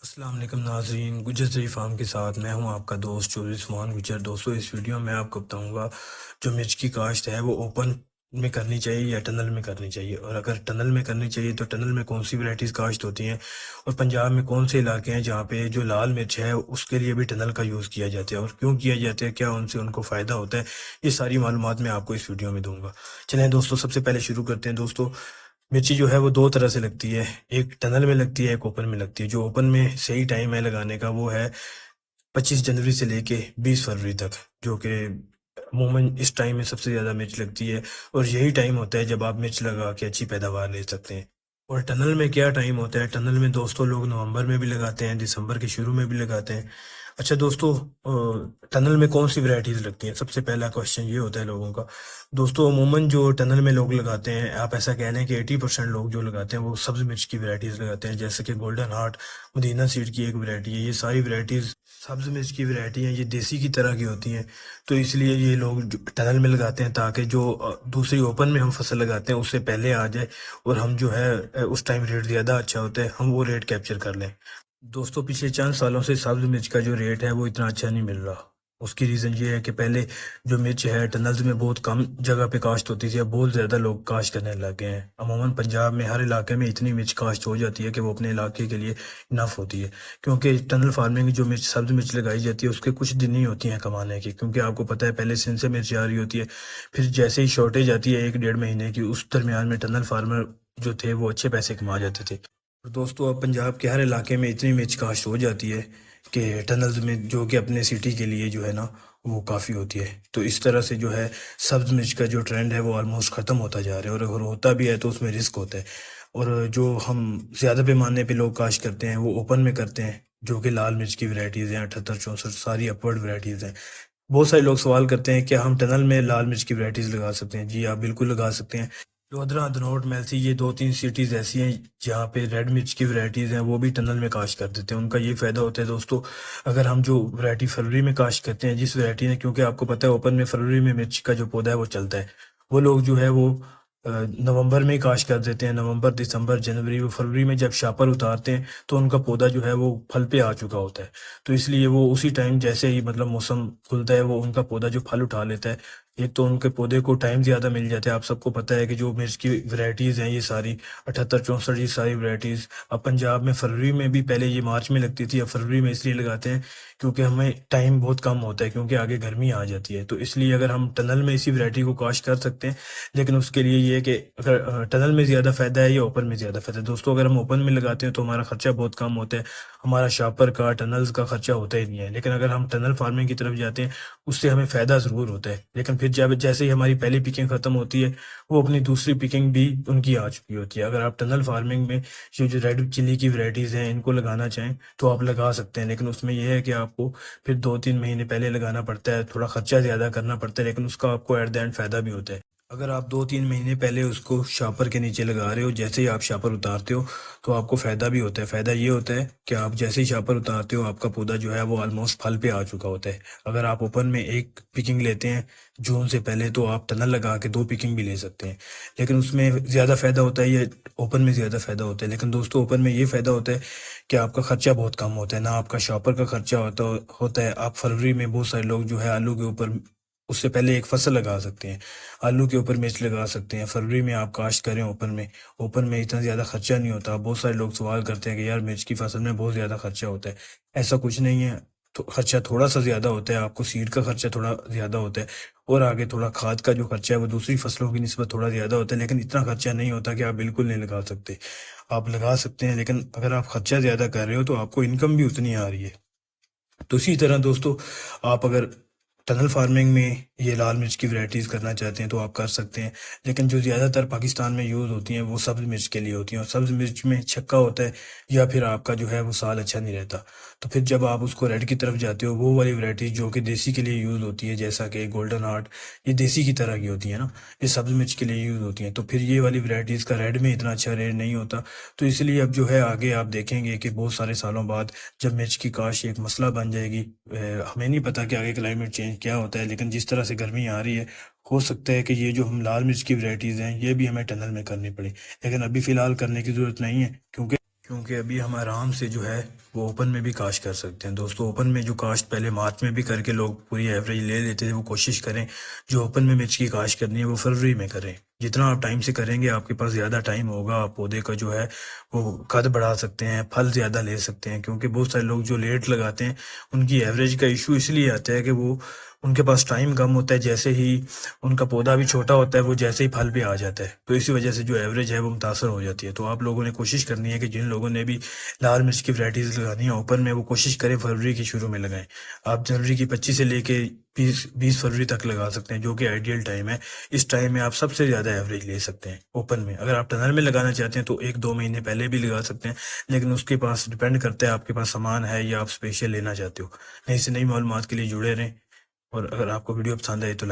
अस्सलाम वालेकुम नाज़रीन, गुज्जर सरी फार्म के साथ मैं हूं आपका दोस्त चौधरी उस्मान गुज्जर। दोस्तों, इस वीडियो में आपको बताऊंगा जो मिर्च की काश्त है वो ओपन में करनी चाहिए या टनल में करनी चाहिए, और अगर टनल में करनी चाहिए तो टनल में कौन सी वैरायटीज़ काश्त होती हैं, और पंजाब में कौन से इलाके हैं जहाँ पे जो लाल मिर्च है उसके लिए भी टनल का यूज़ किया जाता है और क्यों किया जाता है, क्या उनसे उनको फ़ायदा होता है। ये सारी मालूमात मैं आपको इस वीडियो में दूंगा। चलें दोस्तों, सबसे पहले शुरू करते हैं। दोस्तों, मिर्ची जो है वो दो तरह से लगती है, एक टनल में लगती है, एक ओपन में लगती है। जो ओपन में सही टाइम है लगाने का वो है 25 जनवरी से लेके 20 फरवरी तक, जो कि अमूमन इस टाइम में सबसे ज़्यादा मिर्च लगती है, और यही टाइम होता है जब आप मिर्च लगा के अच्छी पैदावार ले सकते हैं। और टनल में क्या टाइम होता है? टनल में दोस्तों लोग नवंबर में भी लगाते हैं, दिसंबर के शुरू में भी लगाते हैं। अच्छा दोस्तों, टनल में कौन सी वैरायटीज़ लगती हैं? सबसे पहला क्वेश्चन ये होता है लोगों का। दोस्तों, अमूमन जो टनल में लोग लगाते हैं, आप ऐसा कह लें कि 80% लोग जो लगाते हैं वो सब्ज़ मिर्च की वैरायटीज़ लगाते हैं, जैसे कि गोल्डन हार्ट, मदीना सीड की एक वैरायटी है। ये सारी वैरायटीज़ सब्ज़ मिर्च की वैरायटी हैं, ये देसी की तरह की होती हैं। तो इसलिए ये लोग टनल में लगाते हैं ताकि जो दूसरी ओपन में हम फसल लगाते हैं उससे पहले आ जाए, और हम जो है उस टाइम रेट ज़्यादा अच्छा होता है, हम वो रेट कैप्चर कर लें। दोस्तों, पिछले चंद सालों से सब्ज़ मिर्च का जो रेट है वो इतना अच्छा नहीं मिल रहा। उसकी रीज़न ये है कि पहले जो मिर्च है टनल्स में बहुत कम जगह पे काश्त होती थी, अब बहुत ज़्यादा लोग काश्त करने लग गए हैं। अमूमन पंजाब में हर इलाके में इतनी मिर्च काश्त हो जाती है कि वो अपने इलाके के लिए इनफ होती है, क्योंकि टनल फार्मिंग जो मिर्च सब्ज़ मिर्च लगाई जाती है उसके कुछ दिन ही होती हैं कमाने की, क्योंकि आपको पता है पहले सिंध से मिर्च आ रही होती है, फिर जैसे ही शॉर्टेज आती है 1 डेढ़ महीने की, उस दरमियान में टनल फार्मर जो थे वो अच्छे पैसे कमा जाते थे। और दोस्तों, अब पंजाब के हर इलाके में इतनी मिर्च काश्त हो जाती है कि टनल्स में, जो कि अपने सिटी के लिए जो है ना वो काफ़ी होती है। तो इस तरह से जो है सब्ज़ मिर्च का जो ट्रेंड है वो ऑलमोस्ट ख़त्म होता जा रहा है, और अगर होता भी है तो उसमें रिस्क होता है। और जो हम ज़्यादा पैमाने पे लोग काश्त करते हैं वो ओपन में करते हैं, जो कि लाल मिर्च की वैरायटीज़ हैं, 78 64 सारी अपवर्ड वैरायटीज़ हैं। बहुत सारे लोग सवाल करते हैं क्या हम टनल में लाल मिर्च की वैरायटीज़ लगा सकते हैं? जी, आप बिल्कुल लगा सकते हैं। लोधरा, धनोट, मेलसी, ये दो तीन सिटीज़ ऐसी हैं जहाँ पे रेड मिर्च की वैरायटीज़ हैं, वो भी टनल में काश्त कर देते हैं। उनका ये फ़ायदा होता है दोस्तों, अगर हम जो वैरायटी फरवरी में काश्त करते हैं, जिस वैरायटी ने, क्योंकि आपको पता है ओपन में फरवरी में मिर्च का जो पौधा है वो चलता है, वो लोग जो है वो नवंबर में ही काश्त कर देते हैं। नवंबर, दिसंबर, जनवरी, वो फरवरी में जब शापर उतारते हैं तो उनका पौधा जो है वो फल पे आ चुका होता है। तो इसलिए वो उसी टाइम, जैसे ही मतलब मौसम खुलता है, वो उनका पौधा जो फल उठा लेता है। एक तो उनके पौधे को टाइम ज़्यादा मिल जाता है। आप सबको पता है कि जो मिर्च की वैरायटीज़ हैं ये सारी 78 64, ये सारी वैरायटीज़ अब पंजाब में फरवरी में भी, पहले ये मार्च में लगती थी, अब फरवरी में इसलिए लगाते हैं क्योंकि हमें टाइम बहुत कम होता है, क्योंकि आगे गर्मी आ जाती है। तो इसलिए अगर हम टनल में इसी वैरायटी को काश्त कर सकते हैं, लेकिन उसके लिए ये है कि अगर टनल में ज़्यादा फ़ायदा है या ओपन में ज़्यादा फ़ायदा है। दोस्तों, अगर हम ओपन में लगाते हैं तो हमारा खर्चा बहुत कम होता है, हमारा शापर का, टनल्स का खर्चा होता ही नहीं है। लेकिन अगर हम टनल फार्मिंग की तरफ जाते हैं उससे हमें फ़ायदा ज़रूर होता है, लेकिन फिर जब जैसे ही हमारी पहली पिकिंग ख़त्म होती है, वो अपनी दूसरी पिकिंग भी उनकी आ चुकी होती है। अगर आप टनल फार्मिंग में जो जो रेड चिली की वैरायटीज़ हैं इनको लगाना चाहें तो आप लगा सकते हैं, लेकिन उसमें यह है कि आपको फिर 2 3 महीने पहले लगाना पड़ता है, थोड़ा खर्चा ज़्यादा करना पड़ता है, लेकिन उसका आपको एट द एंड फ़ायदा भी होता है। अगर आप 2 3 महीने पहले उसको शापर के नीचे लगा रहे हो, जैसे ही आप शापर उतारते हो तो आपको फ़ायदा भी होता है। फ़ायदा ये होता है कि आप जैसे ही शापर उतारते हो आपका पौधा जो है वो ऑलमोस्ट फल पे आ चुका होता है। अगर आप ओपन में एक पिकिंग लेते हैं जून से पहले, तो आप टनल लगा के 2 पिकिंग भी ले सकते हैं, लेकिन उसमें ज़्यादा फ़ायदा होता है, ये ओपन में ज़्यादा फ़ायदा होता है। लेकिन दोस्तों, ओपन में ये फ़ायदा होता है कि आपका खर्चा बहुत कम होता है, ना आपका शॉपर का खर्चा होता है। आप फरवरी में बहुत सारे लोग जो है आलू के ऊपर उससे पहले एक फसल लगा सकते हैं, आलू के ऊपर मिर्च लगा सकते हैं। फरवरी में आप काश्त करें ओपन में, ओपन में इतना ज़्यादा खर्चा नहीं होता। बहुत सारे लोग सवाल करते हैं कि यार मिर्च की फसल में बहुत ज़्यादा खर्चा होता है। ऐसा कुछ नहीं है, तो खर्चा थोड़ा सा ज़्यादा होता है, आपको सीड का खर्चा थोड़ा ज़्यादा होता है, और आगे थोड़ा खाद का जो खर्चा है वो दूसरी फसलों की निस्बत थोड़ा ज़्यादा होता है, लेकिन इतना खर्चा नहीं होता कि आप बिल्कुल नहीं लगा सकते। आप लगा सकते हैं, लेकिन अगर आप खर्चा ज़्यादा कर रहे हो तो आपको इनकम भी उतनी आ रही है। तो इसी तरह दोस्तों, आप अगर टनल फार्मिंग में ये लाल मिर्च की वैरायटीज़ करना चाहते हैं तो आप कर सकते हैं, लेकिन जो ज़्यादातर पाकिस्तान में यूज़ होती हैं वो सब्ज़ मिर्च के लिए होती हैं, और सब्ज़ मिर्च में छक्का होता है, या फिर आपका जो है वो साल अच्छा नहीं रहता। तो फिर जब आप उसको रेड की तरफ जाते हो, वो वाली वैरायटी जो कि देसी के लिए यूज़ होती है, जैसा कि गोल्डन हार्ट, ये देसी की तरह की होती है ना, ये सब्ज़ मिर्च के लिए यूज़ होती हैं, तो फिर ये वाली वैरायटीज़ का रेड में इतना अच्छा रेट नहीं होता। तो इसलिए अब जो है आगे आप देखेंगे कि बहुत सारे सालों बाद जब मिर्च की काश्त एक मसला बन जाएगी, हमें नहीं पता कि आगे क्लाइमेट चेंज क्या होता है, लेकिन जिस तरह से गर्मी आ रही है, हो सकता है कि ये जो हम लाल मिर्च की वैरायटीज़ हैं ये भी हमें टनल में करनी पड़े, लेकिन अभी फ़िलहाल करने की ज़रूरत नहीं है, क्योंकि क्योंकि अभी हम आराम से जो है वो ओपन में भी काश्त कर सकते हैं। दोस्तों ओपन में जो काश्त पहले मार्च में भी करके लोग पूरी एवरेज ले लेते थे, वो कोशिश करें जो ओपन में मिर्च की काश्त करनी है वो फरवरी में करें। जितना आप टाइम से करेंगे आपके पास ज़्यादा टाइम होगा, आप पौधे का जो है वो कद बढ़ा सकते हैं, फल ज़्यादा ले सकते हैं। क्योंकि बहुत सारे लोग जो लेट लगाते हैं उनकी एवरेज का इशू इसलिए आता है कि वो उनके पास टाइम कम होता है, जैसे ही उनका पौधा भी छोटा होता है वो जैसे ही फल भी आ जाता है, तो इसी वजह से जो एवरेज है वो मुतासर हो जाती है। तो आप लोगों ने कोशिश करनी है कि जिन लोगों ने भी लाल मिर्च की वैरायटीज़ लगानी है ओपन में, वो कोशिश करें फरवरी की शुरू में लगाएं। आप जनवरी की 25 से लेके 20 फरवरी तक लगा सकते हैं, जो कि आइडियल टाइम है। इस टाइम में आप सबसे ज़्यादा एवरेज ले सकते हैं ओपन में। अगर आप टनल में लगाना चाहते हैं तो 1-2 महीने पहले भी लगा सकते हैं, लेकिन उसके पास डिपेंड करता है आपके पास सामान है या आप स्पेशल लेना चाहते हो। नई से नई मालूमात के लिए जुड़े रहें, और अगर आपको वीडियो पसंद आए तो